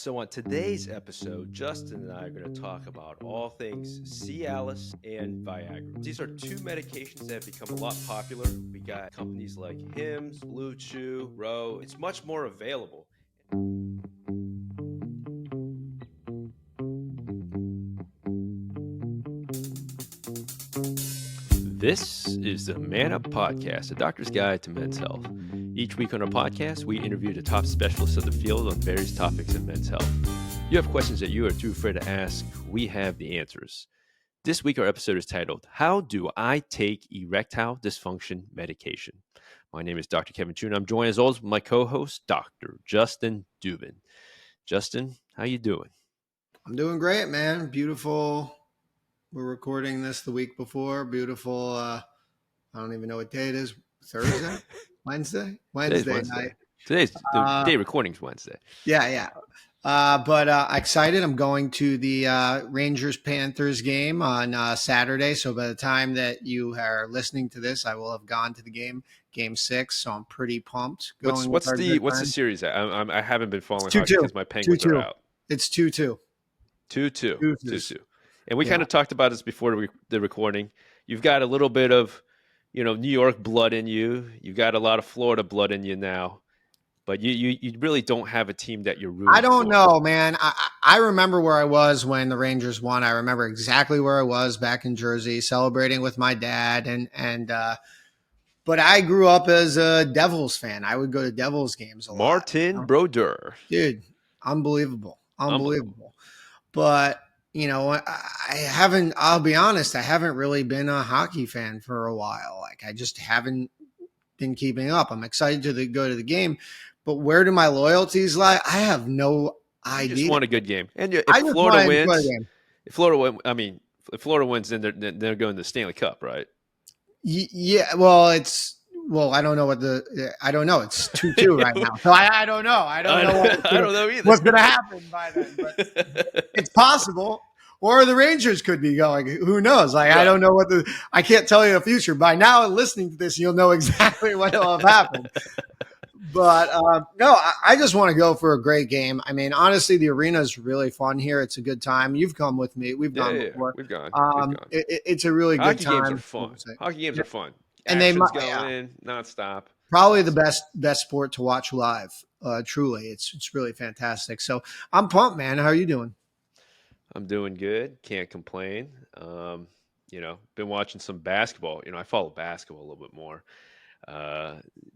So, on today's episode, Justin and I are going to talk about all things Cialis and Viagra. These are two medications that have become a lot popular. We got companies like Hims, Blue Chew, Roe. It's much more available. This is the Man Up Podcast, a doctor's guide to men's health. Each week on our podcast, we interview the top specialists of the field on various topics in men's health. You have questions that you are too afraid to ask, we have the answers. This week, our episode is titled, How Do I Take Erectile Dysfunction Medication? My name is Dr. Kevin Chun. I'm joined as always by my co-host, Dr. Justin Dubin. Justin, how you doing? I'm doing great, man. Beautiful. We're recording this the week before. Beautiful. I don't even know what day it is. Thursday? Wednesday night. Today's the day recording's Wednesday. Yeah. But excited. I'm going to the Rangers-Panthers game on Saturday. So by the time that you are listening to this, I will have gone to the game 6. So I'm pretty pumped. What's the series at? I haven't been following hockey 2-2. because my Penguins are out. It's 2-2. 2-2. And we kind of talked about this before the recording. You've got a little bit of, New York blood in you. You've got a lot of Florida blood in you now. But you really don't have a team that you're rooting for. I don't know, man. I remember where I was when the Rangers won. I remember exactly where I was back in Jersey, celebrating with my dad. But I grew up as a Devils fan. I would go to Devils games a lot. Martin Brodeur. Dude, unbelievable. But, I'll be honest, I haven't really been a hockey fan for a while. Like, I just haven't been keeping up. I'm excited to go to the game. But where do my loyalties lie? I have no idea. You just want a good game. And if Florida wins, then they're going to the Stanley Cup, right? Yeah. Well, I don't know I don't know. It's 2-2 right now. So I don't know. I don't know either. What's going to happen by then, but it's possible. Or the Rangers could be going. Who knows? I don't know I can't tell you the future. By now, listening to this, you'll know exactly what will have happened. But no, I just want to go for a great game. I mean, honestly, the arena is really fun here. It's a good time. You've come with me. We've gone before. We've gone. It's a really good time. Hockey games are fun. Hockey games are fun. And Action's going nonstop. Probably the best sport to watch live. Truly, it's really fantastic. So I'm pumped, man. How are you doing? I'm doing good. Can't complain. Been watching some basketball. I follow basketball a little bit more.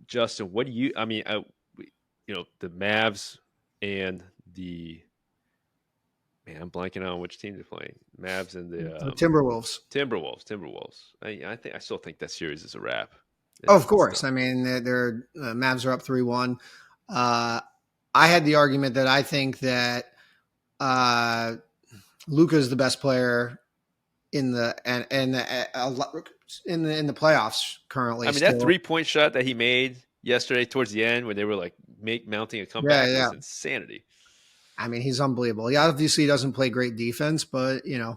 Justin, what do you? I mean, the Mavs and the I'm blanking on which team they're playing. Mavs and the Timberwolves. Timberwolves. I still think that series is a wrap. Of course. I mean, their Mavs are up 3-1. I had the argument that I think that Luka is the best player in the playoffs currently. I mean, that 3-point shot that he made yesterday towards the end when they were like mounting a comeback was insanity. I mean, he's unbelievable. He obviously doesn't play great defense, but it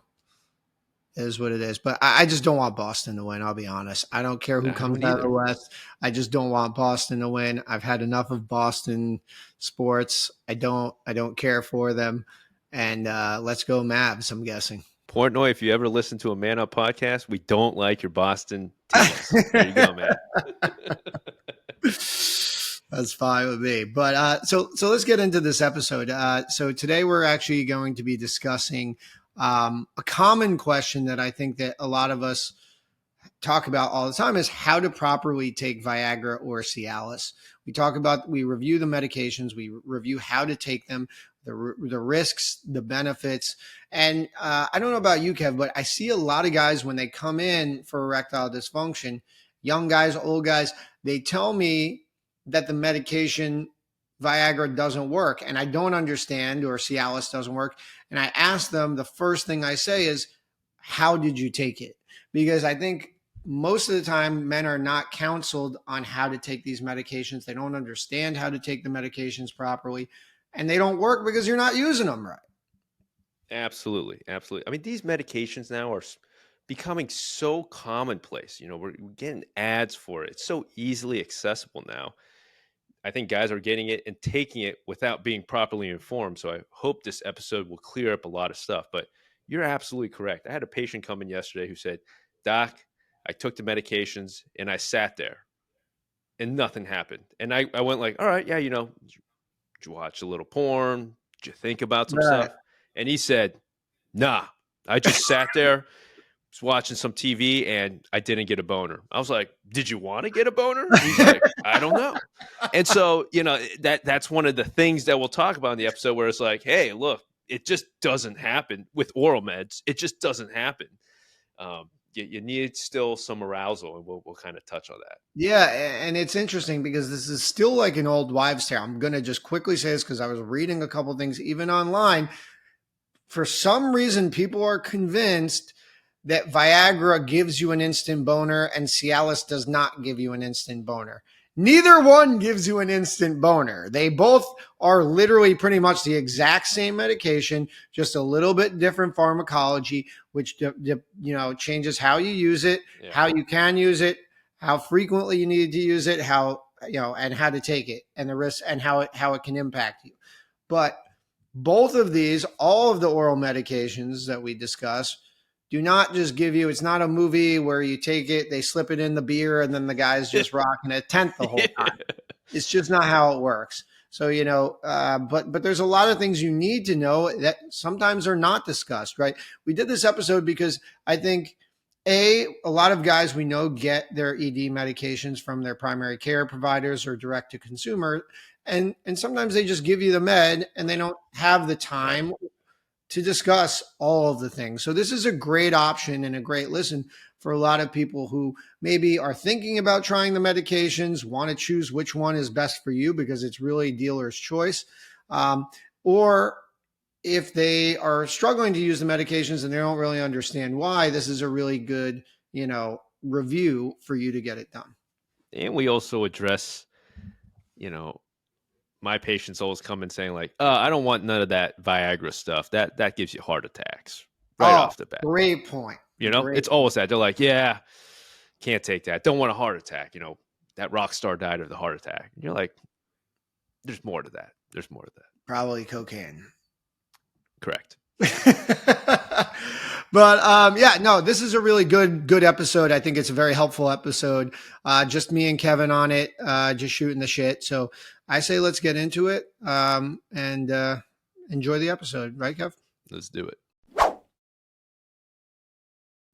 is what it is. But I just don't want Boston to win. I'll be honest. I don't care who comes out of the West. I just don't want Boston to win. I've had enough of Boston sports. I don't care for them. And let's go Mavs, I'm guessing. Portnoy, if you ever listen to a Man Up podcast, we don't like your Boston teams. There you go, man. That's fine with me. But so let's get into this episode. So today we're actually going to be discussing a common question that I think that a lot of us talk about all the time is how to properly take Viagra or Cialis. We review the medications, we review how to take them, the risks, the benefits. And I don't know about you, Kev, but I see a lot of guys when they come in for erectile dysfunction, young guys, old guys, they tell me that the medication Viagra doesn't work and I don't understand, or Cialis doesn't work. And I ask them, the first thing I say is, how did you take it? Because I think most of the time men are not counseled on how to take these medications. They don't understand how to take the medications properly, and they don't work because you're not using them right. Absolutely. I mean, these medications now are becoming so commonplace. We're getting ads for it. It's so easily accessible now. I think guys are getting it and taking it without being properly informed. So I hope this episode will clear up a lot of stuff. But you're absolutely correct. I had a patient come in yesterday who said, Doc, I took the medications and I sat there and nothing happened. And I went like, all right, yeah, did you watch a little porn? Did you think about some Right. stuff? And he said, nah, I just sat there, was watching some TV, and I didn't get a boner. I was like, did you want to get a boner? He's like, I don't know. And so, that's one of the things that we'll talk about in the episode where it's like, hey, look, it just doesn't happen with oral meds. It just doesn't happen. You need still some arousal, and we'll kind of touch on that. Yeah, and it's interesting because this is still like an old wives' tale. I'm going to just quickly say this because I was reading a couple things even online. For some reason, people are convinced that Viagra gives you an instant boner and Cialis does not give you an instant boner. Neither one gives you an instant boner. They both are literally pretty much the exact same medication, just a little bit different pharmacology, which changes how you use it, how you can use it, how frequently you need to use it, how and how to take it, and the risks and how it can impact you. But both of these, all of the oral medications that we discuss, do not just give you, it's not a movie where you take it, they slip it in the beer, and then the guy's just rocking a tent the whole time. It's just not how it works. So, but there's a lot of things you need to know that sometimes are not discussed, right? We did this episode because I think, a lot of guys we know get their ED medications from their primary care providers or direct to consumer. And sometimes they just give you the med and they don't have the time to discuss all of the things. So this is a great option and a great listen for a lot of people who maybe are thinking about trying the medications, want to choose which one is best for you because it's really dealer's choice. Or if they are struggling to use the medications and they don't really understand why, this is a really good, review for you to get it done. And we also address, my patients always come in saying like, I don't want none of that Viagra stuff. That gives you heart attacks right off the bat. Great point. It's always that. They're like, yeah, can't take that. Don't want a heart attack. That rock star died of the heart attack. And you're like, there's more to that. There's more to that. Probably cocaine. Correct. But this is a really good episode. I think it's a very helpful episode. Just me and Kevin on it, just shooting the shit. So I say let's get into it and enjoy the episode. Right, Kev? Let's do it.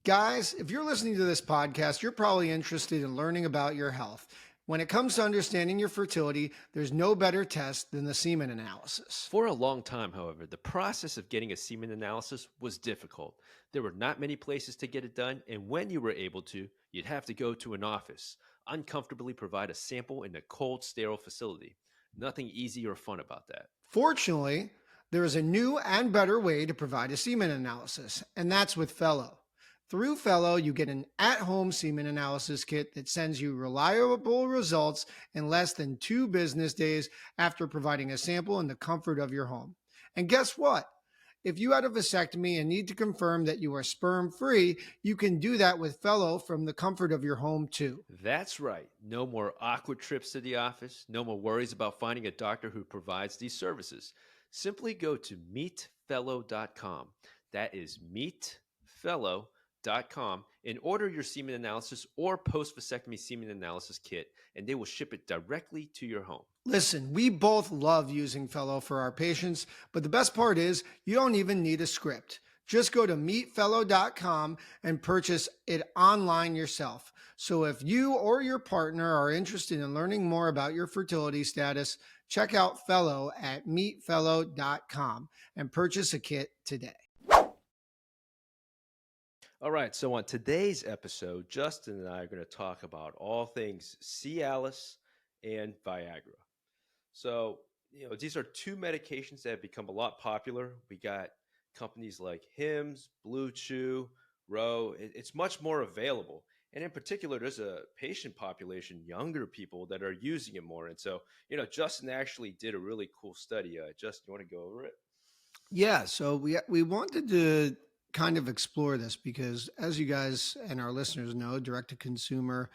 Guys, if you're listening to this podcast, you're probably interested in learning about your health. When it comes to understanding your fertility, there's no better test than the semen analysis. For a long time, however, the process of getting a semen analysis was difficult. There were not many places to get it done, and when you were able to, you'd have to go to an office, uncomfortably provide a sample in a cold, sterile facility. Nothing easy or fun about that. Fortunately, there is a new and better way to provide a semen analysis, and that's with Fellow. Through Fellow, you get an at-home semen analysis kit that sends you reliable results in less than 2 business days after providing a sample in the comfort of your home. And guess what? If you had a vasectomy and need to confirm that you are sperm-free, you can do that with Fellow from the comfort of your home too. That's right. No more awkward trips to the office. No more worries about finding a doctor who provides these services. Simply go to meetfellow.com. That is meetfellow.com and order your semen analysis or post-vasectomy semen analysis kit, and they will ship it directly to your home. Listen, we both love using Fellow for our patients, but the best part is you don't even need a script. Just go to meetfellow.com and purchase it online yourself. So if you or your partner are interested in learning more about your fertility status, check out Fellow at meetfellow.com and purchase a kit today. All right, so on today's episode, Justin and I are going to talk about all things Cialis and Viagra. So, these are 2 medications that have become a lot popular. We got companies like Hims, Blue Chew, Roe. It's much more available. And in particular, there's a patient population, younger people, that are using it more. And so, Justin actually did a really cool study. Justin, you want to go over it? Yeah, so we wanted to kind of explore this because, as you guys and our listeners know, direct to consumer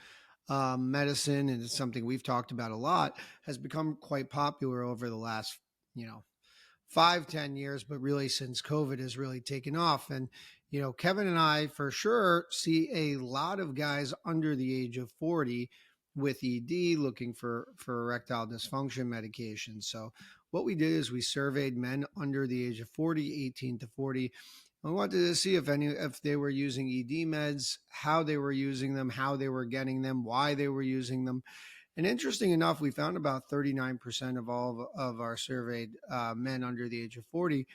medicine, and it's something we've talked about a lot, has become quite popular over the last, 5-10 years, but really since COVID has really taken off. And, Kevin and I for sure see a lot of guys under the age of 40 with ED looking for erectile dysfunction medication. So what we did is we surveyed men under the age of 40, 18 to 40. I wanted to see if they were using ED meds, how they were using them, how they were getting them, why they were using them. And interesting enough, we found about 39% of all of our surveyed men under the age of 40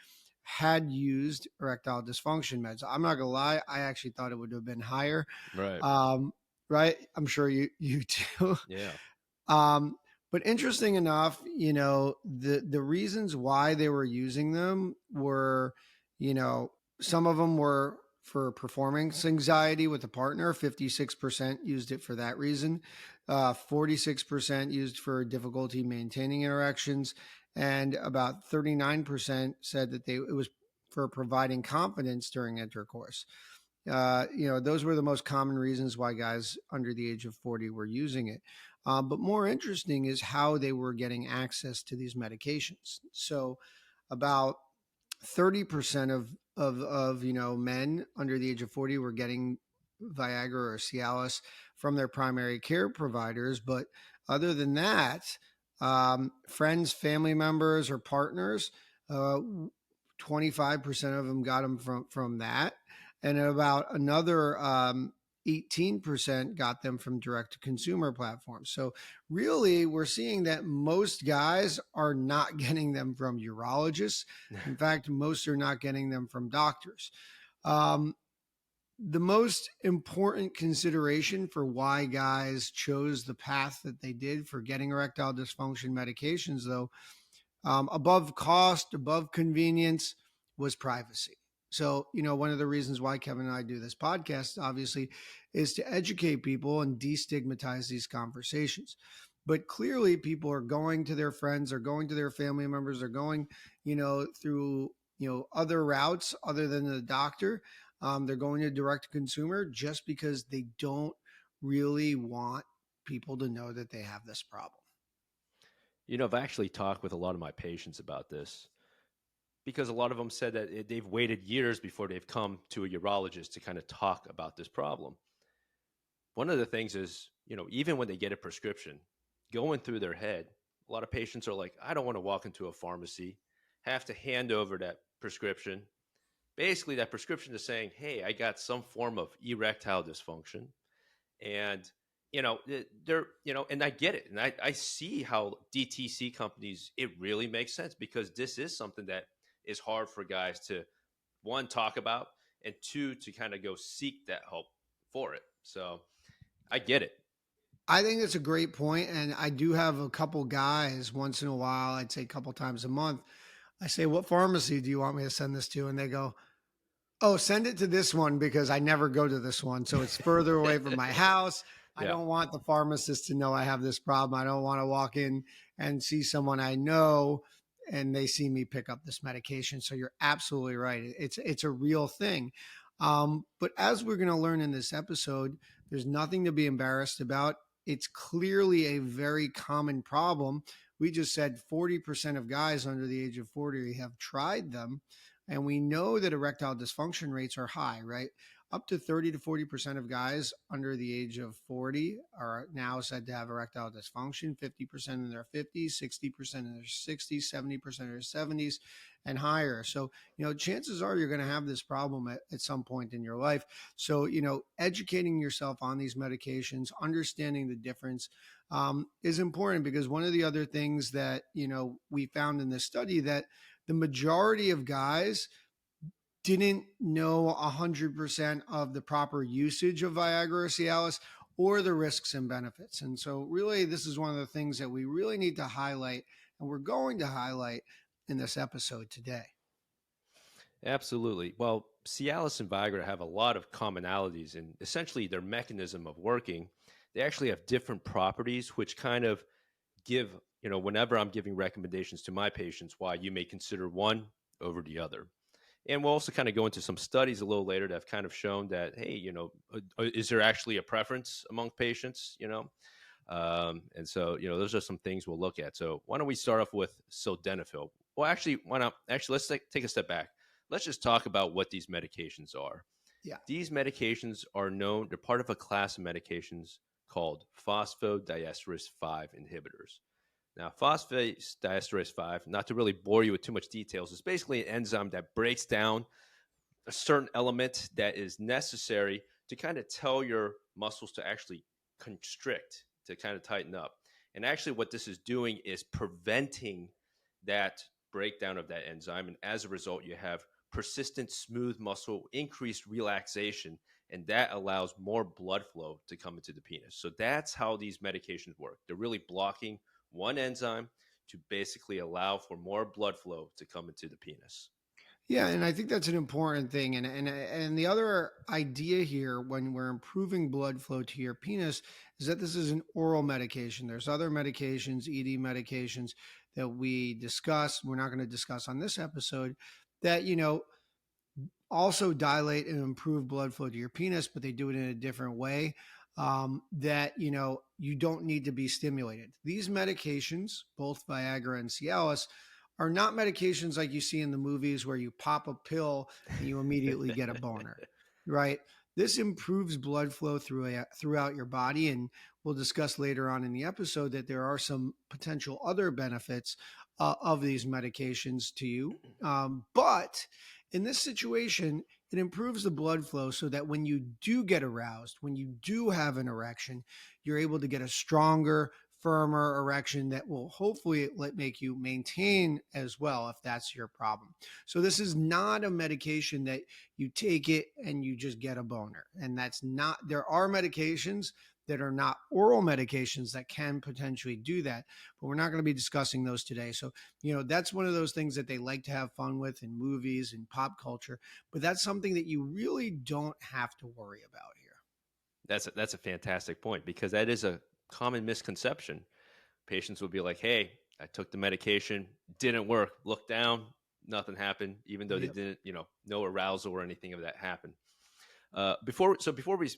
had used erectile dysfunction meds. I'm not gonna lie, I actually thought it would have been higher. Right. Right? I'm sure you too. Yeah. Um, but interesting enough, the reasons why they were using them were, some of them were for performance anxiety with a partner. 56% used it for that reason. 46% used for difficulty maintaining erections, and about 39% said that it was for providing confidence during intercourse. Those were the most common reasons why guys under the age of 40 were using it. But more interesting is how they were getting access to these medications. So about 30% of men under the age of 40 were getting Viagra or Cialis from their primary care providers. But other than that, friends, family members, or partners, 25% of them got them from that, and about another 18% got them from direct to consumer platforms. So really, we're seeing that most guys are not getting them from urologists. In fact, most are not getting them from doctors. The most important consideration for why guys chose the path that they did for getting erectile dysfunction medications, though, above cost, above convenience, was privacy. So, one of the reasons why Kevin and I do this podcast, obviously, is to educate people and destigmatize these conversations. But clearly, people are going to their friends, or going to their family members, or going, through, other routes other than the doctor. They're going to direct to consumer just because they don't really want people to know that they have this problem. I've actually talked with a lot of my patients about this because a lot of them said that they've waited years before they've come to a urologist to kind of talk about this problem. One of the things is, even when they get a prescription, going through their head, a lot of patients are like, I don't want to walk into a pharmacy, have to hand over that prescription. Basically, that prescription is saying, hey, I got some form of erectile dysfunction. And they're and I get it, and I see how DTC companies, it really makes sense, because this is something that is hard for guys to, one, talk about, and two, to kind of go seek that help for it. So I get it. I think it's a great point, and I do have a couple guys once in a while. I'd say a couple times a month. I say, "What pharmacy do you want me to send this to?" And they go, "Oh, send it to this one because I never go to this one. So it's further away from my house. I Yeah. don't want the pharmacist to know I have this problem. I don't want to walk in and see someone I know and they see me pick up this medication." So you're absolutely right. It's a real thing. But as we're going to learn in this episode, there's nothing to be embarrassed about. It's clearly a very common problem. We just said 40% of guys under the age of 40 have tried them. And we know that erectile dysfunction rates are high, right? Up to 30 to 40% of guys under the age of 40 are now said to have erectile dysfunction, 50% in their 50s, 60% in their 60s, 70% in their 70s, and higher. So, chances are you're going to have this problem at some point in your life. So, educating yourself on these medications, understanding the difference is important, because one of the other things that, we found in this study, that the majority of guys didn't know 100% of the proper usage of Viagra or Cialis, or the risks and benefits. And so really, this is one of the things that we really need to highlight, and we're going to highlight in this episode today. Absolutely. Well, Cialis and Viagra have a lot of commonalities in essentially their mechanism of working. They actually have different properties, which kind of give, whenever I'm giving recommendations to my patients, why you may consider one over the other. And we'll also kind of go into some studies a little later that have kind of shown that, hey, is there actually a preference among patients, and so, those are some things we'll look at. So why don't we start off with sildenafil? Well, actually, why not? Actually, let's take a step back. Let's just talk about what these medications are. Yeah. These medications are known, they're part of a class of medications called phosphodiesterase 5 inhibitors. Now, phosphodiesterase 5, not to really bore you with too much details, is basically an enzyme that breaks down a certain element that is necessary to kind of tell your muscles to actually constrict, to kind of tighten up. And actually, what this is doing is preventing that breakdown of that enzyme. And as a result, you have persistent smooth muscle, increased relaxation, and that allows more blood flow to come into the penis. So that's how these medications work. They're really blocking one enzyme to basically allow for more blood flow to come into the penis. Yeah, and I think that's an important thing. And the other idea here when we're improving blood flow to your penis is that this is an oral medication. There's other medications, ED medications that we discuss. We're not going to discuss on this episode that, also dilate and improve blood flow to your penis, but they do it in a different way. That you don't need to be stimulated. These medications, both Viagra and Cialis, are not medications like you see in the movies where you pop a pill and you immediately get a boner, right? This improves blood flow throughout your body, and we'll discuss later on in the episode that there are some potential other benefits of these medications to you. But in this situation, it improves the blood flow so that when you do get aroused, when you do have an erection, you're able to get a stronger, firmer erection that will hopefully make you maintain as well if that's your problem. So this is not a medication that you take it and you just get a boner. And that's not, there are medications that are not oral medications that can potentially do that, but we're not going to be discussing those today. So, that's one of those things that they like to have fun with in movies and pop culture, but that's something that you really don't have to worry about here. That's a fantastic point, because that is a common misconception. Patients will be like, hey, I took the medication, didn't work, look down, nothing happened, even though they didn't, no arousal or anything of that happened. Before we,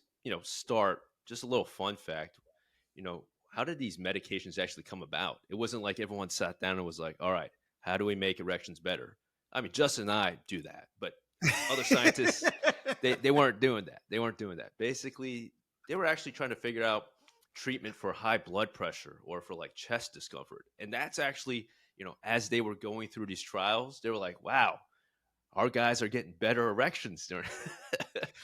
start, just a little fun fact, how did these medications actually come about? It wasn't like everyone sat down and was like, all right, how do we make erections better? I mean, Justin and I do that, but other scientists, they weren't doing that. They weren't doing that. Basically, they were actually trying to figure out treatment for high blood pressure or for like chest discomfort. And that's actually, as they were going through these trials, they were like, wow, our guys are getting better erections.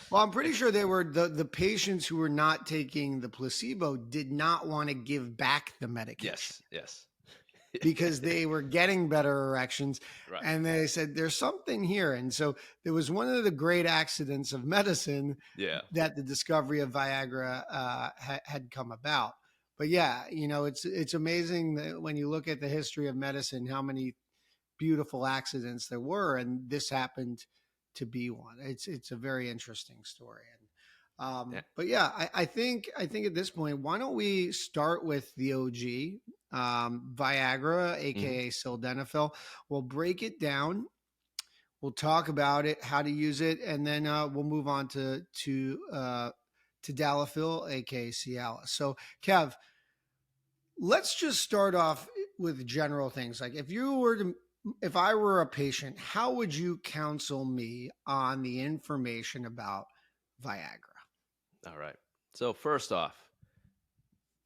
Well, I'm pretty sure they were the patients who were not taking the placebo did not want to give back the medication. Yes. Because they were getting better erections. Right. And they said, there's something here. And so there was one of the great accidents of medicine that the discovery of Viagra had come about. But it's amazing that when you look at the history of medicine, how many beautiful accidents there were. And this happened to be one. It's a very interesting story. But I think at this point, why don't we start with the OG, Viagra, aka sildenafil. We'll break it down. We'll talk about it, how to use it, and then we'll move on to tadalafil, aka Cialis. So, Kev, let's just start off with general things. Like if I were a patient, how would you counsel me on the information about Viagra? All right. So first off,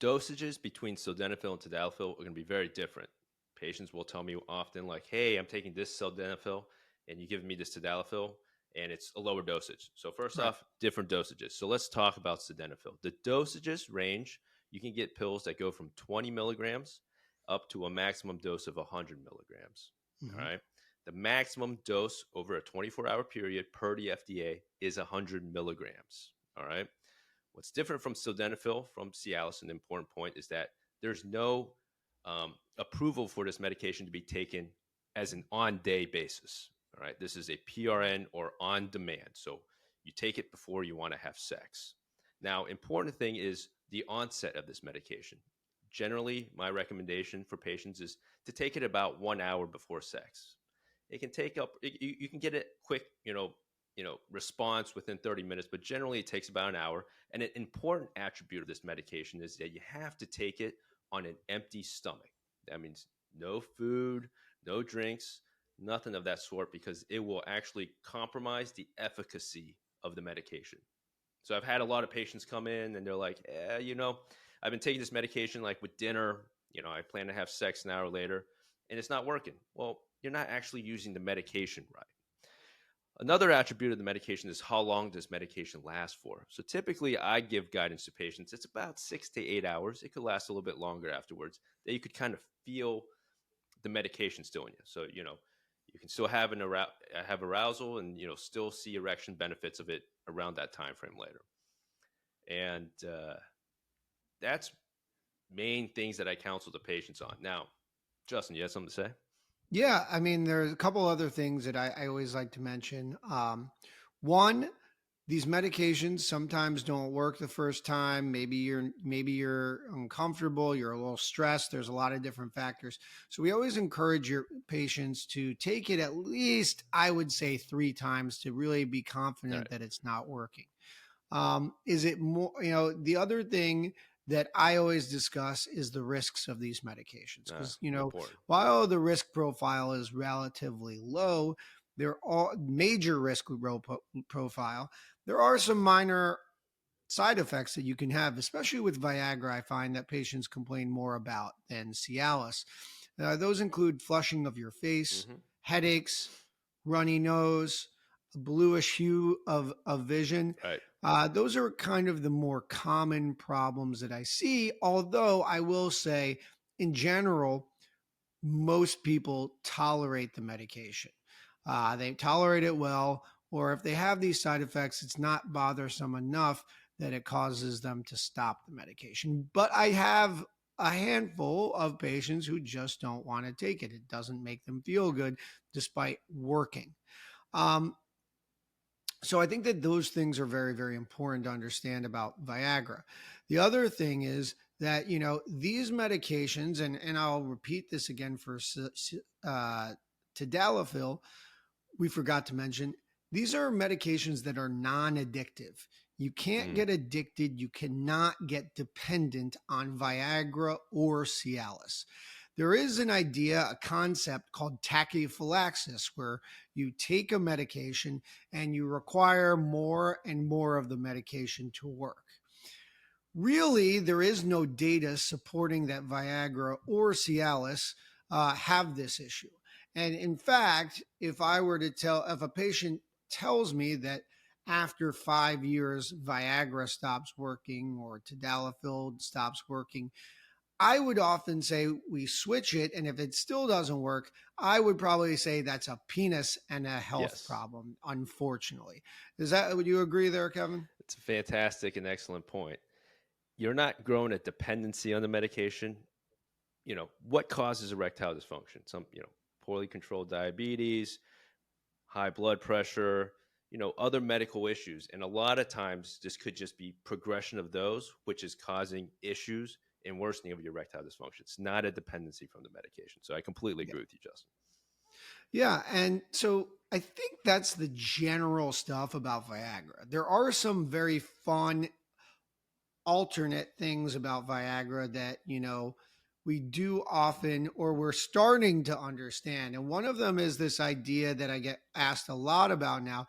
dosages between sildenafil and tadalafil are going to be very different. Patients will tell me often like, hey, I'm taking this sildenafil and you give me this tadalafil and it's a lower dosage. So first off, different dosages. So let's talk about sildenafil. The dosages range, you can get pills that go from 20 milligrams up to a maximum dose of 100 milligrams. All right. The maximum dose over a 24-hour period per the FDA is 100 milligrams. All right. What's different from sildenafil, from Cialis, an important point, is that there's no approval for this medication to be taken as an on-day basis. All right, this is a PRN or on demand. So you take it before you want to have sex. Now, important thing is the onset of this medication. Generally, my recommendation for patients is to take it about 1 hour before sex. it can take up. You can get it quick, response within 30 minutes, but generally it takes about an hour. And an important attribute of this medication is that you have to take it on an empty stomach. That means no food, no drinks, nothing of that sort, because it will actually compromise the efficacy of the medication. So I've had a lot of patients come in and they're like, I've been taking this medication like with dinner, I plan to have sex an hour later and it's not working. Well, you're not actually using the medication right. Another attribute of the medication is how long does medication last for. So typically I give guidance to patients. It's about 6 to 8 hours. It could last a little bit longer afterwards, that you could kind of feel the medication still in you. So, you can still have have arousal and, still see erection benefits of it around that time frame later. And that's main things that I counsel the patients on. Now, Justin, you have something to say? Yeah, I mean, there's a couple other things that I always like to mention. One, these medications sometimes don't work the first time. Maybe you're uncomfortable, you're a little stressed. There's a lot of different factors. So we always encourage your patients to take it at least, I would say, 3 times to really be confident that it's not working. Is it more, the other thing that I always discuss is the risks of these medications. Because, while the risk profile is relatively low, there are major risk profile. There are some minor side effects that you can have, especially with Viagra. I find that patients complain more about than Cialis. Those include flushing of your face, headaches, runny nose, a bluish hue of vision. Right. Those are kind of the more common problems that I see. Although I will say, in general, most people tolerate the medication. They tolerate it well, or if they have these side effects, it's not bothersome enough that it causes them to stop the medication. But I have a handful of patients who just don't want to take it. It doesn't make them feel good despite working. So I think that those things are very, very important to understand about Viagra. The other thing is that, these medications, and I'll repeat this again for tadalafil, we forgot to mention, these are medications that are non-addictive. You can't get addicted. You cannot get dependent on Viagra or Cialis. There is an idea, a concept called tachyphylaxis, where you take a medication and you require more and more of the medication to work. Really, there is no data supporting that Viagra or Cialis have this issue. And in fact, if a patient tells me that after 5 years, Viagra stops working or tadalafil stops working, I would often say we switch it. And if it still doesn't work, I would probably say that's a penis and a health problem, unfortunately. Would you agree there, Kevin? It's a fantastic and excellent point. You're not growing a dependency on the medication. What causes erectile dysfunction? Some, poorly controlled diabetes, high blood pressure, other medical issues. And a lot of times this could just be progression of those, which is causing issues and worsening of your erectile dysfunction. It's not a dependency from the medication. So I completely agree with you, Justin. Yeah. And so I think that's the general stuff about Viagra. There are some very fun alternate things about Viagra that, we do often, or we're starting to understand. And one of them is this idea that I get asked a lot about now,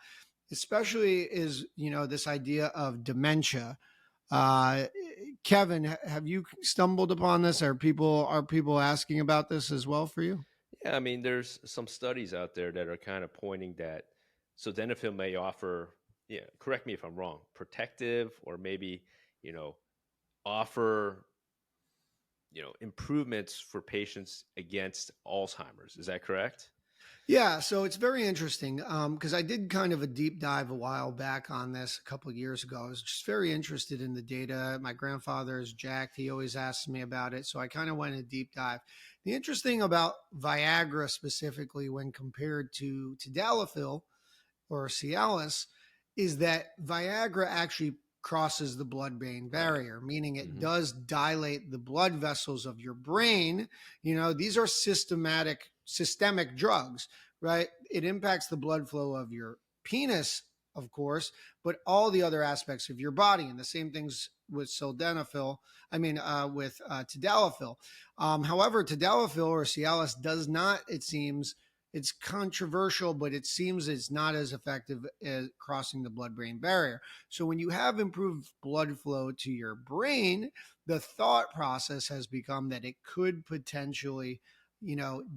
especially is, this idea of dementia. Kevin, have you stumbled upon this? Are people asking about this as well for you? Yeah, I mean, there's some studies out there that are kind of pointing that sildenafil may offer, correct me if I'm wrong, protective or maybe, offer, improvements for patients against Alzheimer's. Is that correct? Yeah, so it's very interesting because I did kind of a deep dive a while back on this a couple of years ago. I was just very interested in the data. My grandfather is jacked. He always asks me about it. So I kind of went a deep dive. The interesting about Viagra specifically when compared to tadalafil or Cialis is that Viagra actually crosses the blood-brain barrier, meaning it does dilate the blood vessels of your brain. These are systemic drugs, right? It impacts the blood flow of your penis, of course, but all the other aspects of your body. And the same things with sildenafil, with tadalafil. However, tadalafil or Cialis does not, it seems, it's controversial, but it seems it's not as effective as crossing the blood-brain barrier. So when you have improved blood flow to your brain, the thought process has become that it could potentially,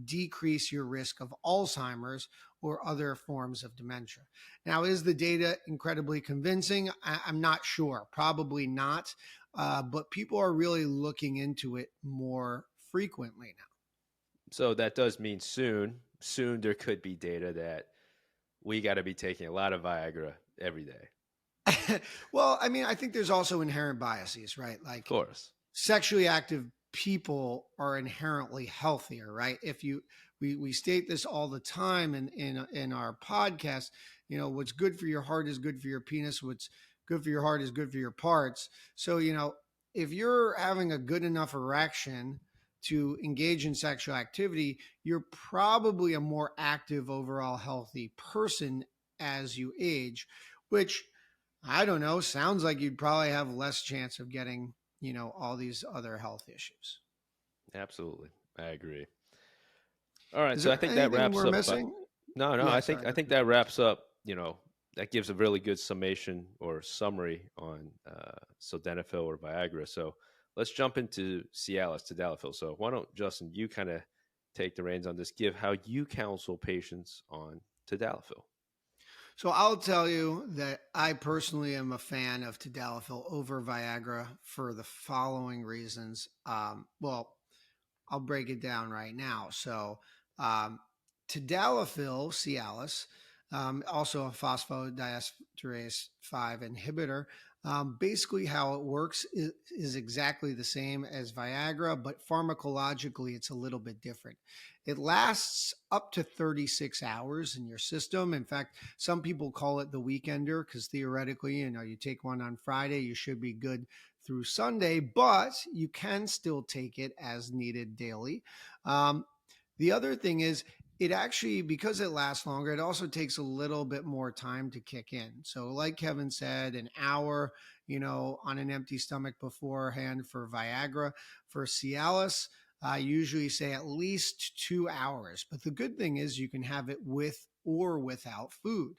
decrease your risk of Alzheimer's or other forms of dementia. Now, is the data incredibly convincing? I'm not sure. Probably not. But people are really looking into it more frequently now. So that does mean soon there could be data that we got to be taking a lot of Viagra every day. Well, I think there's also inherent biases, right? Of course. Sexually active people are inherently healthier, right? If you we state this all the time in our podcast, what's good for your heart is good for your penis, what's good for your heart is good for your parts. So, if you're having a good enough erection to engage in sexual activity, you're probably a more active, overall healthy person as you age, which, I don't know, sounds like you'd probably have less chance of getting, all these other health issues. Absolutely. I agree. All right. Is So I there think that anything wraps we're up. missing? No, Yeah, I sorry. think that wraps up, that gives a really good summation or summary on sildenafil or Viagra. So let's jump into Cialis, tadalafil. So why don't, Justin, you kind of take the reins on this, give how you counsel patients on tadalafil. So I'll tell you that I personally am a fan of tadalafil over Viagra for the following reasons. I'll break it down right now. So, tadalafil, Cialis, also a phosphodiesterase 5 inhibitor. Basically, how it works is exactly the same as Viagra, but pharmacologically, it's a little bit different. It lasts up to 36 hours in your system. In fact, some people call it the weekender because theoretically, you take one on Friday, you should be good through Sunday, but you can still take it as needed daily. The other thing is, it actually, because it lasts longer, it also takes a little bit more time to kick in. So, like Kevin said, an hour, on an empty stomach beforehand for Viagra. For Cialis, I usually say at least 2 hours. But the good thing is you can have it with or without food.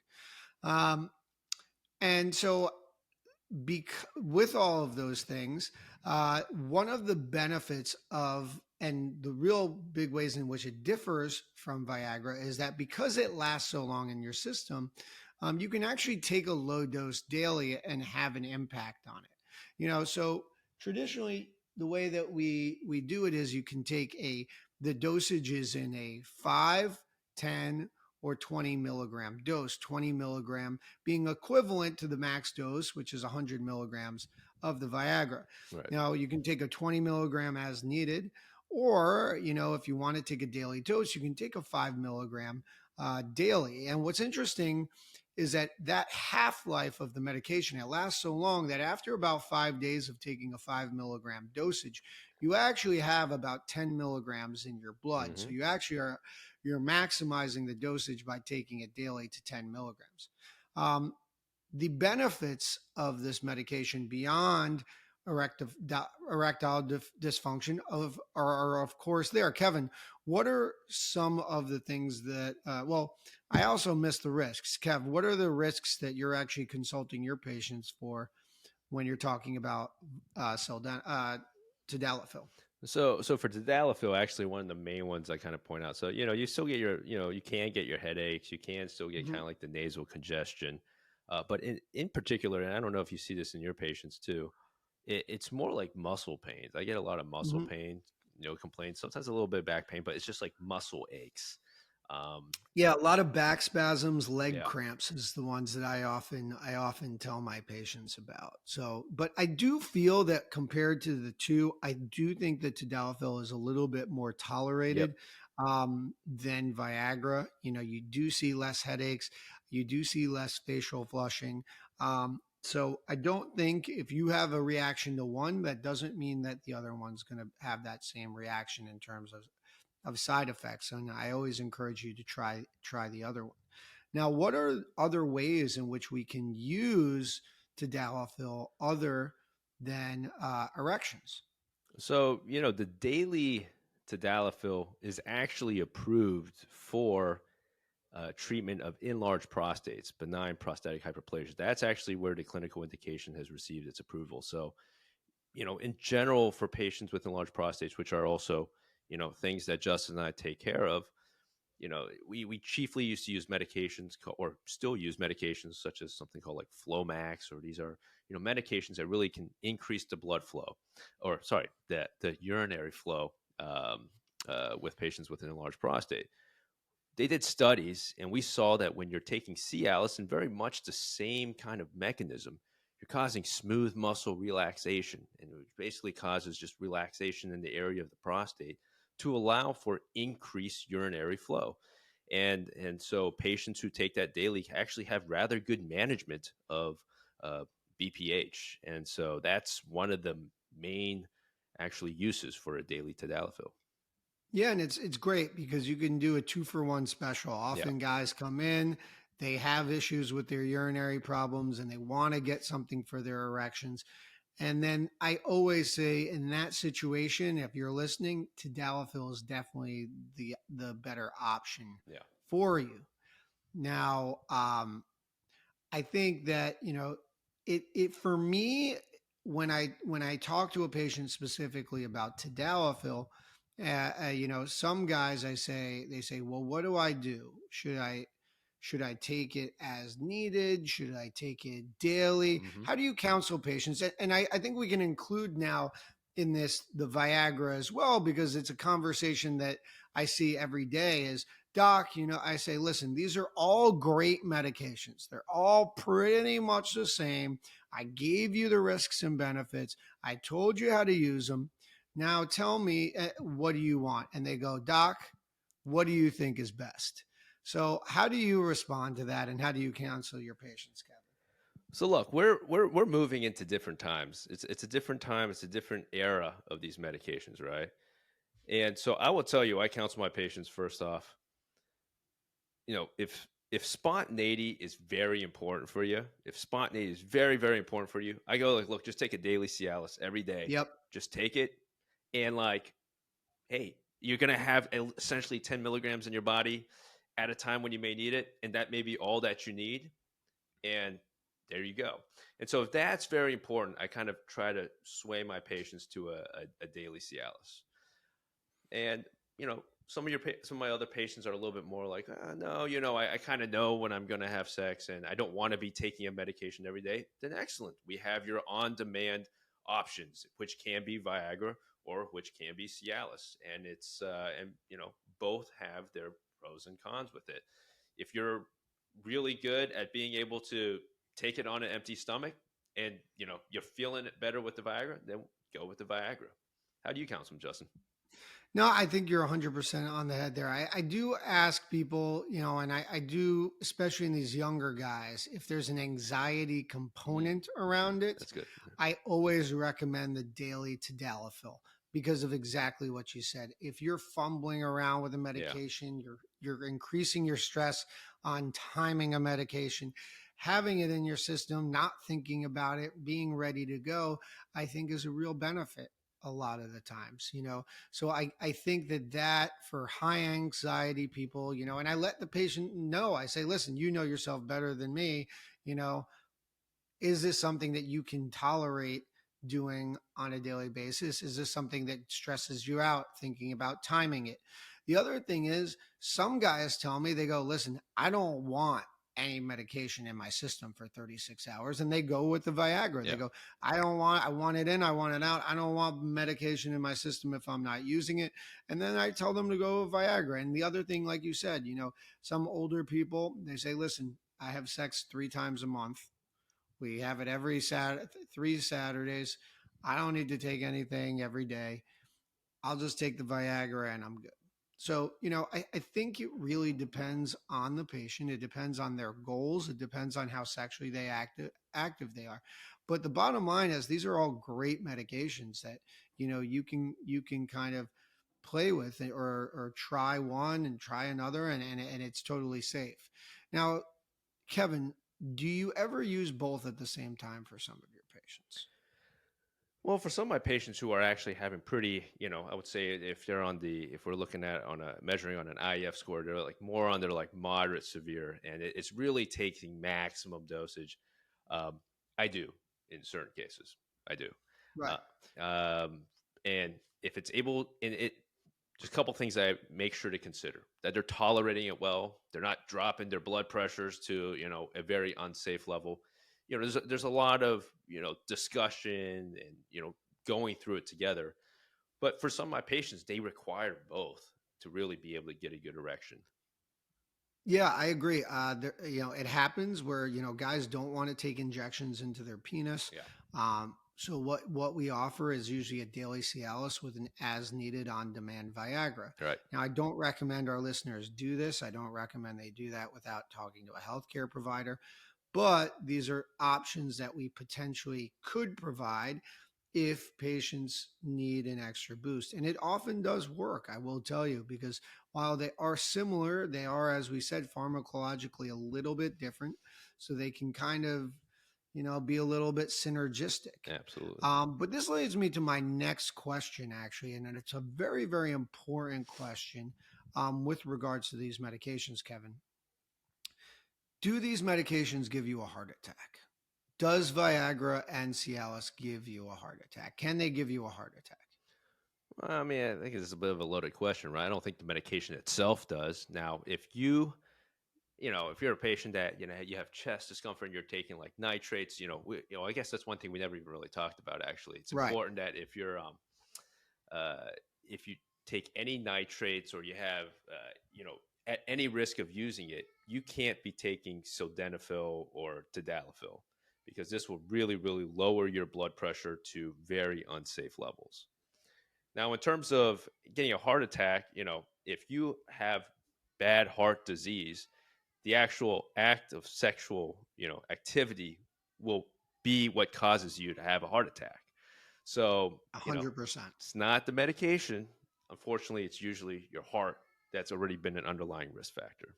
And so with all of those things, one of the benefits of, and the real big ways in which it differs from Viagra, is that because it lasts so long in your system, you can actually take a low dose daily and have an impact on it. So traditionally, the way that we do it is you can take the dosage is in a 5, 10, or 20 milligram dose, 20 milligram being equivalent to the max dose, which is 100 milligrams of the Viagra. Right. Now, you can take a 20 milligram as needed, or, if you want to take a daily dose, you can take a 5 milligram daily. And what's interesting is that half-life of the medication, it lasts so long that after about 5 days of taking a 5 milligram dosage, you actually have about 10 milligrams in your blood. So you actually you're maximizing the dosage by taking it daily to 10 milligrams. The benefits of this medication beyond erectile dysfunction are of course there. Kevin, what are some of the things that, I also missed the risks. Kev, what are the risks that you're actually consulting your patients for when you're talking about tadalafil? So for tadalafil, actually one of the main ones I kind of point out. So, you still get you can get your headaches. You can still get kind of like the nasal congestion. But in particular, and I don't know if you see this in your patients too, it's more like muscle pains. I get a lot of muscle pain, complaints, sometimes a little bit of back pain, but it's just like muscle aches. Yeah, a lot of back spasms, leg Yeah. cramps is the ones that I often tell my patients about. So, but I do feel that compared to the two, I do think that tadalafil is a little bit more tolerated Yep. than Viagra. You do see less headaches, you do see less facial flushing. So I don't think if you have a reaction to one, that doesn't mean that the other one's going to have that same reaction in terms of of side effects, and I always encourage you to try the other one. Now, what are other ways in which we can use tadalafil other than erections? So, the daily tadalafil is actually approved for treatment of enlarged prostates, benign prostatic hyperplasia. That's actually where the clinical indication has received its approval. So, in general, for patients with enlarged prostates, which are also, things that Justin and I take care of, we chiefly used to use medications or still use medications such as something called like Flomax, or these are, medications that really can increase the blood flow, or sorry, the urinary flow with patients with an enlarged prostate. They did studies, and we saw that when you're taking Cialis and very much the same kind of mechanism, you're causing smooth muscle relaxation, and it basically causes just relaxation in the area of the prostate to allow for increased urinary flow. And so patients who take that daily actually have rather good management of BPH, and so that's one of the main actually uses for a daily tadalafil. Yeah, and it's great because you can do a 2-for-1 special. Yeah. Often guys come in, they have issues with their urinary problems and they want to get something for their erections. And then I always say in that situation, if you're listening, tadalafil is definitely the better option Yeah. for you. Now, I think that it for me, when I talk to a patient specifically about tadalafil, some guys they say, well, what do I do? Should I take it as needed? Should I take it daily? Hmm. How do you counsel patients? And I think we can include now in this the Viagra as well, because it's a conversation that I see every day is, doc, I say, listen, these are all great medications. They're all pretty much the same. I gave you the risks and benefits. I told you how to use them. Now tell me, what do you want? And they go, doc, what do you think is best? So how do you respond to that, and how do you counsel your patients, Kevin? So look, we're moving into different times. It's a different time. It's a different era of these medications, right? And so I will tell you, I counsel my patients first off. If spontaneity is very important for you, if spontaneity is very very important for you, I go like, look, just take a daily Cialis every day. Yep. Just take it, and like, hey, you're gonna have essentially 10 milligrams in your body at a time when you may need it, and that may be all that you need. And there you go. And so if that's very important, I kind of try to sway my patients to a daily Cialis. And some of my other patients are a little bit more like, no, I kind of know when I'm going to have sex, and I don't want to be taking a medication every day. Then excellent, we have your on-demand options, which can be Viagra or which can be Cialis, and it's and both have their pros and cons with it. If you're really good at being able to take it on an empty stomach, and you're feeling it better with the Viagra, then go with the Viagra. How do you counsel them, Justin? No, I think you're 100% on the head there. I do ask people, and I do, especially in these younger guys, if there's an anxiety component around it, That's good. I always recommend the daily tadalafil because of exactly what you said. If you're fumbling around with a Yeah. medication, you're increasing your stress on timing a medication. Having it in your system, not thinking about it, being ready to go, I think is a real benefit a lot of the times. So I think that for high anxiety people, and I let the patient know, I say, listen, you know yourself better than me, you know, is this something that you can tolerate doing on a daily basis? Is this something that stresses you out thinking about timing it? The other thing is, some guys tell me, they go, listen, I don't want any medication in my system for 36 hours. And they go with the Viagra. Yeah. They go, I want it in, I want it out. I don't want medication in my system if I'm not using it. And then I tell them to go with Viagra. And the other thing, like you said, some older people, they say, listen, I have sex 3 times a month. We have it every Saturday, 3 Saturdays. I don't need to take anything every day. I'll just take the Viagra and I'm good. So, I think it really depends on the patient. It depends on their goals. It depends on how sexually active they are. But the bottom line is these are all great medications that, you can kind of play with it, or try one and try another, and it's totally safe. Now, Kevin, do you ever use both at the same time for some of your patients? Well, for some of my patients who are actually having pretty, I would say if they're if we're looking at on a measuring on an IF score, they're like more on their like moderate severe, and it's really taking maximum dosage. Um, I do in certain cases, I do. Right. Uh, and if it's able, and it just a couple things I make sure to consider that they're tolerating it well, they're not dropping their blood pressures to a very unsafe level. There's a lot of discussion and going through it together. But for some of my patients, they require both to really be able to get a good erection. Yeah, I agree. It happens where guys don't want to take injections into their penis. Yeah, So what we offer is usually a daily Cialis with an as needed on demand Viagra. right. Now, I don't recommend our listeners do this. I don't recommend they do that without talking to a healthcare provider. But these are options that we potentially could provide if patients need an extra boost. And it often does work, I will tell you, because while they are similar, they are, as we said, pharmacologically a little bit different. So they can kind of, be a little bit synergistic. Absolutely. But this leads me to my next question, actually. And it's a very, very important question with regards to these medications, Kevin. Do these medications give you a heart attack? Does Viagra and Cialis give you a heart attack? Can they give you a heart attack? Well, I mean, I think it's a bit of a loaded question, right? I don't think the medication itself does. Now, if if you're a patient that you have chest discomfort and you're taking like nitrates, I guess that's one thing we never even really talked about. Actually, it's Right. important that if you take any nitrates or you have at any risk of using it, you can't be taking sildenafil or tadalafil because this will really, really lower your blood pressure to very unsafe levels. Now, in terms of getting a heart attack, if you have bad heart disease, the actual act of sexual, activity will be what causes you to have a heart attack. So, 100%. it's not the medication. Unfortunately, it's usually your heart that's already been an underlying risk factor.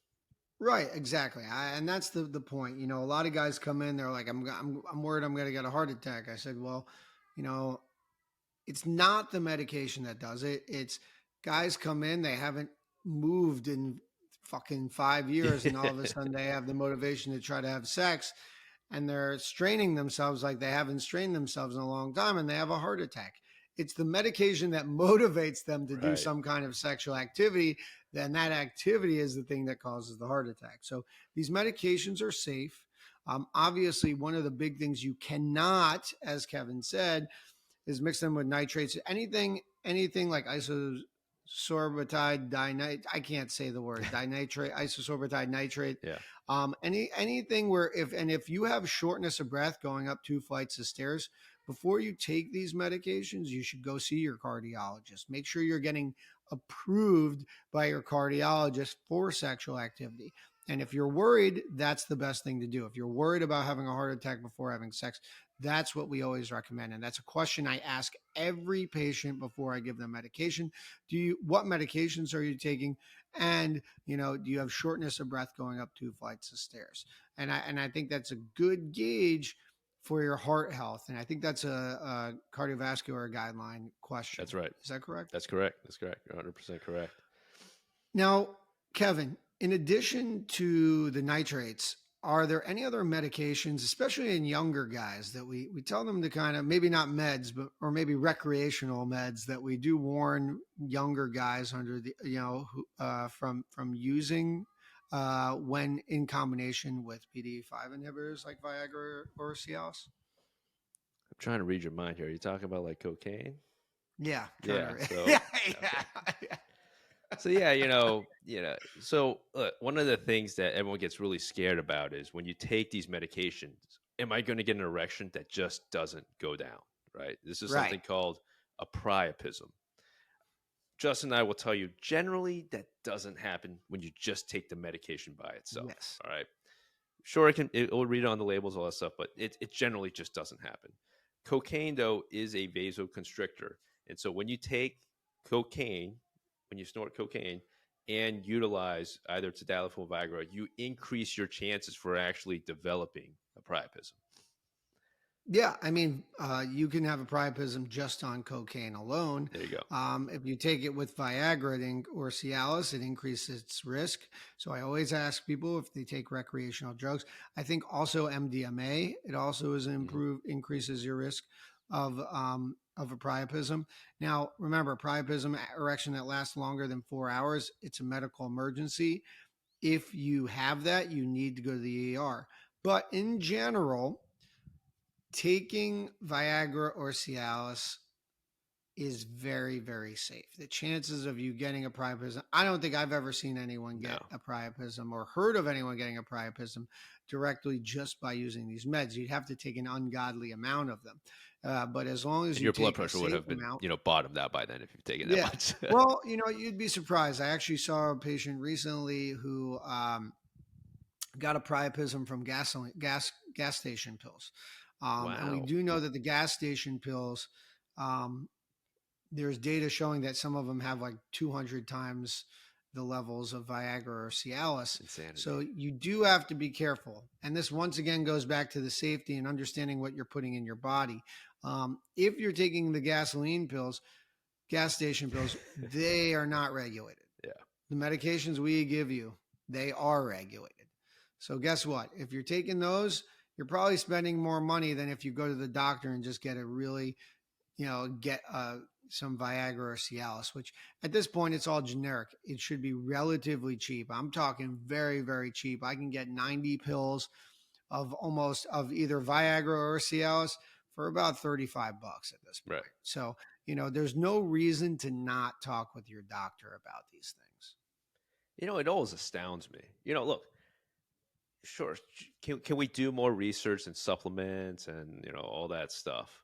Right, exactly. And that's the point. A lot of guys come in, they're like, I'm worried I'm going to get a heart attack. I said, well, you know, it's not the medication that does it. It's guys come in, they haven't moved in fucking 5 years, and all of a sudden they have the motivation to try to have sex, and they're straining themselves like they haven't strained themselves in a long time, and they have a heart attack. It's the medication that motivates them to do Right. some kind of sexual activity. Then that activity is the thing that causes the heart attack. So these medications are safe. Obviously, one of the big things you cannot, as Kevin said, is mix them with nitrates. Anything like isosorbitide dinitrate. I can't say the word dinitrate, isosorbitide nitrate. Yeah. Anything where if you have shortness of breath going up 2 flights of stairs, before you take these medications, you should go see your cardiologist. Make sure you're getting approved by your cardiologist for sexual activity. And if you're worried, that's the best thing to do. If you're worried about having a heart attack before having sex, that's what we always recommend. And that's a question I ask every patient before I give them medication. What medications are you taking? And, do you have shortness of breath going up 2 flights of stairs? And I think that's a good gauge for your heart health. And I think that's a cardiovascular guideline question. That's right. Is that correct? That's correct. That's correct. You're 100% correct. Now, Kevin, in addition to the nitrates, are there any other medications, especially in younger guys, that we tell them to kind of, maybe not meds, but or maybe recreational meds, that we do warn younger guys under the from using when in combination with PD-5 inhibitors like Viagra or Cialis? I'm trying to read your mind here. Are you talking about like cocaine? Yeah, Yeah. So yeah. okay. So So one of the things that everyone gets really scared about is when you take these medications, am I going to get an erection that just doesn't go down? Right. This is something Right. called a priapism. Justin and I will tell you generally that doesn't happen when you just take the medication by itself. Yes. All right. Sure, it will read it on the labels, all that stuff, but it generally just doesn't happen. Cocaine, though, is a vasoconstrictor. And so when you take cocaine, when you snort cocaine and utilize either tadalafil or Viagra, you increase your chances for actually developing a priapism. Yeah, I mean, you can have a priapism just on cocaine alone. There you go. If you take it with Viagra or Cialis, it increases its risk. So I always ask people if they take recreational drugs. I think also MDMA, it also is increases your risk of a priapism. Now, remember, priapism, erection that lasts longer than 4 hours, it's a medical emergency. If you have that, you need to go to the ER. But in general, taking Viagra or Cialis is very, very safe. The chances of you getting a priapism, I don't think I've ever seen anyone get a priapism or heard of anyone getting a priapism directly just by using these meds. You'd have to take an ungodly amount of them. But as long as your blood pressure would have been, bottomed out by then if you've taken that much. Well, you'd be surprised. I actually saw a patient recently who got a priapism from gas station pills. Wow. And we do know that the gas station pills, there's data showing that some of them have like 200 times the levels of Viagra or Cialis. Insanity. So you do have to be careful. And this once again goes back to the safety and understanding what you're putting in your body. If you're taking the gasoline pills, gas station pills, they are not regulated. Yeah. The medications we give you, they are regulated. So guess what? If you're taking those, you're probably spending more money than if you go to the doctor and just get a really, get some Viagra or Cialis, which at this point, it's all generic. It should be relatively cheap. I'm talking very, very cheap. I can get 90 pills of either Viagra or Cialis for about $35 at this point. Right. So, there's no reason to not talk with your doctor about these things. It always astounds me. Look, sure, can we do more research and supplements and all that stuff,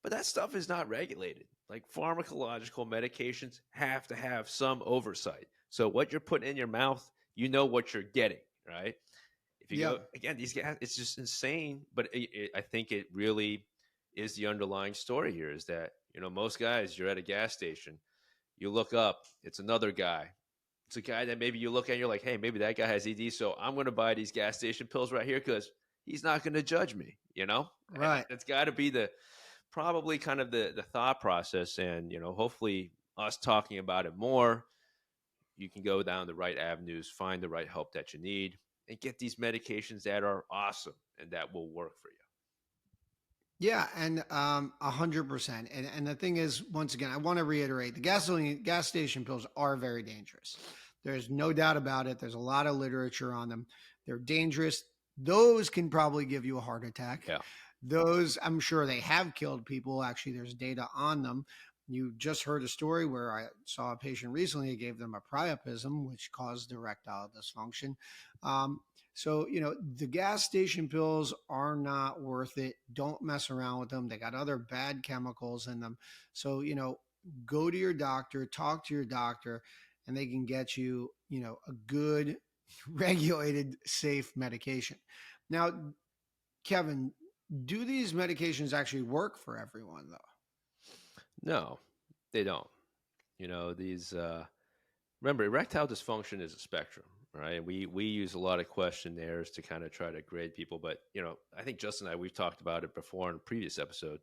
but that stuff is not regulated. Like pharmacological medications have to have some oversight. So what you're putting in your mouth, what you're getting, right? If you go again, these guys, it's just insane. But I think it really is the underlying story here is that most guys, you're at a gas station, you look up, it's another guy. It's a guy that maybe you look at and you're like, hey, maybe that guy has ED, so I'm going to buy these gas station pills right here because he's not going to judge me, Right. It's got to be probably kind of the thought process. And, hopefully us talking about it more, you can go down the right avenues, find the right help that you need, and get these medications that are awesome and that will work for you. Yeah, and 100%. And the thing is, once again, I want to reiterate, the gas station pills are very dangerous. There's no doubt about it. There's a lot of literature on them. They're dangerous. Those can probably give you a heart attack. Yeah. Those, I'm sure they have killed people. Actually, there's data on them. You just heard a story where I saw a patient recently, it gave them a priapism, which caused erectile dysfunction. So, the gas station pills are not worth it. Don't mess around with them. They got other bad chemicals in them. So, go to your doctor, talk to your doctor, and they can get you, a good, regulated, safe medication. Now, Kevin, do these medications actually work for everyone, though? No, they don't. Remember, erectile dysfunction is a spectrum, right? We use a lot of questionnaires to kind of try to grade people. But, I think Justin and I, we've talked about it before in a previous episode.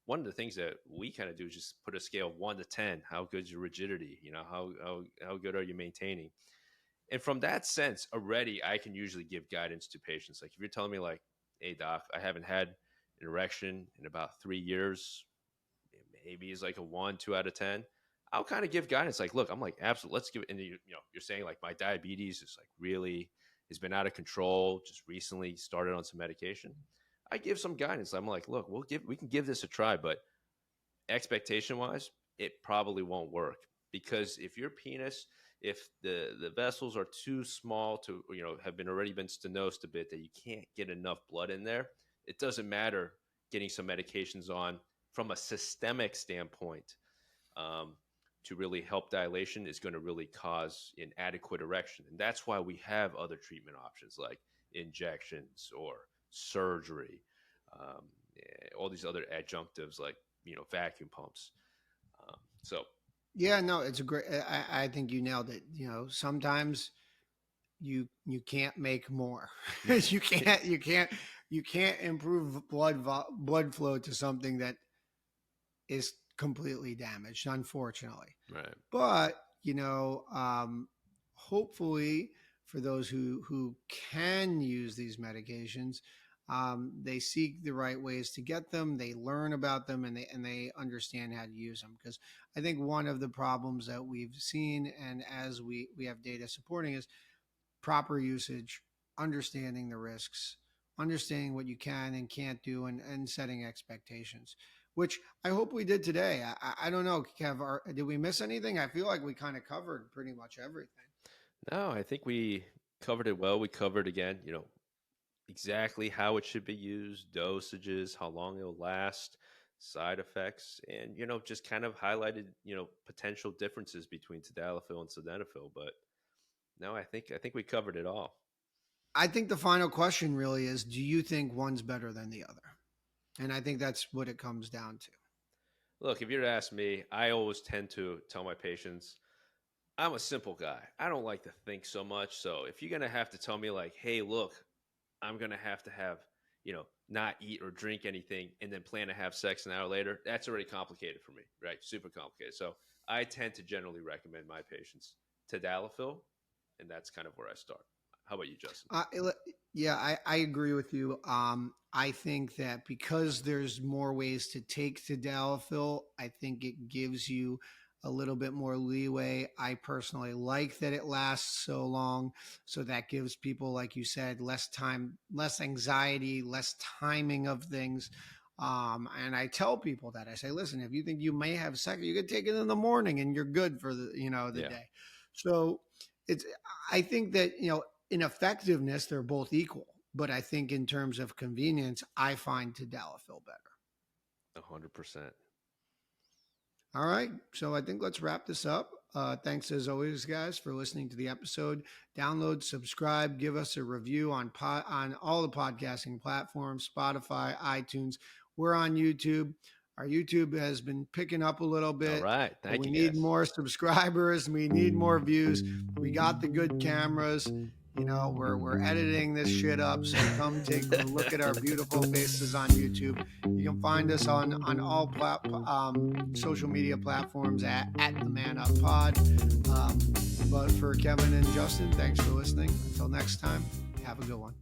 One of the things that we kind of do is just put a scale of 1 to 10. How good's your rigidity? How good are you maintaining? And from that sense, already I can usually give guidance to patients. Like if you're telling me like, hey, doc, I haven't had an erection in about 3 years, maybe it's like a 1, 2 out of 10. I'll kind of give guidance like, look, I'm like, absolutely, let's give it. And you're saying like my diabetes is like really has been out of control. Just recently started on some medication. I give some guidance. I'm like, look, we can give this a try, but expectation wise, it probably won't work because if your penis, if the vessels are too small to, have already been stenosed a bit that you can't get enough blood in there, it doesn't matter getting some medications on from a systemic standpoint to really help dilation is going to really cause inadequate erection. And that's why we have other treatment options like injections or surgery, all these other adjunctives like, vacuum pumps. So Yeah, no, it's a great. I think you nailed it. Sometimes you can't make more. You can't improve blood flow to something that is completely damaged, unfortunately. Right. But hopefully for those who can use these medications, they seek the right ways to get them. They learn about them, and they understand how to use them. Because I think one of the problems that we've seen, and as we have data supporting, is proper usage, understanding the risks, understanding what you can and can't do, and setting expectations, which I hope we did today. I don't know, Kev, did we miss anything? I feel like we kind of covered pretty much everything. No, I think we covered it well. We covered again, exactly how it should be used, dosages, how long it'll last, side effects, and just kind of highlighted, potential differences between tadalafil and sildenafil. But no, I think we covered it all. I think the final question really is, do you think one's better than the other? And I think that's what it comes down to. Look, if you're to ask me, I always tend to tell my patients, I'm a simple guy. I don't like to think so much. So if you're gonna have to tell me like, hey, look, I'm gonna have, not eat or drink anything and then plan to have sex an hour later, that's already complicated for me, right? Super complicated. So I tend to generally recommend my patients tadalafil, and that's kind of where I start. How about you, Justin? Yeah, I agree with you. I think that because there's more ways to take tadalafil, I think it gives you a little bit more leeway. I personally like that it lasts so long. So that gives people, like you said, less time, less anxiety, less timing of things. And I tell people that I say, listen, if you think you may have sex, you could take it in the morning and you're good for the Yeah, day. So it's, I think that, in effectiveness, they're both equal. But I think in terms of convenience, I find tadalafil better. 100%. All right. So I think let's wrap this up. Thanks as always, guys, for listening to the episode. Download, subscribe, give us a review on all the podcasting platforms, Spotify, iTunes. We're on YouTube. Our YouTube has been picking up a little All bit, right. but Thank we you, need guys. more subscribers. We need more views. We got the good cameras. We're editing this shit up. So come take a look at our beautiful faces on YouTube. You can find us on all social media platforms at the Man Up Pod. But for Kevin and Justin, thanks for listening. Until next time, have a good one.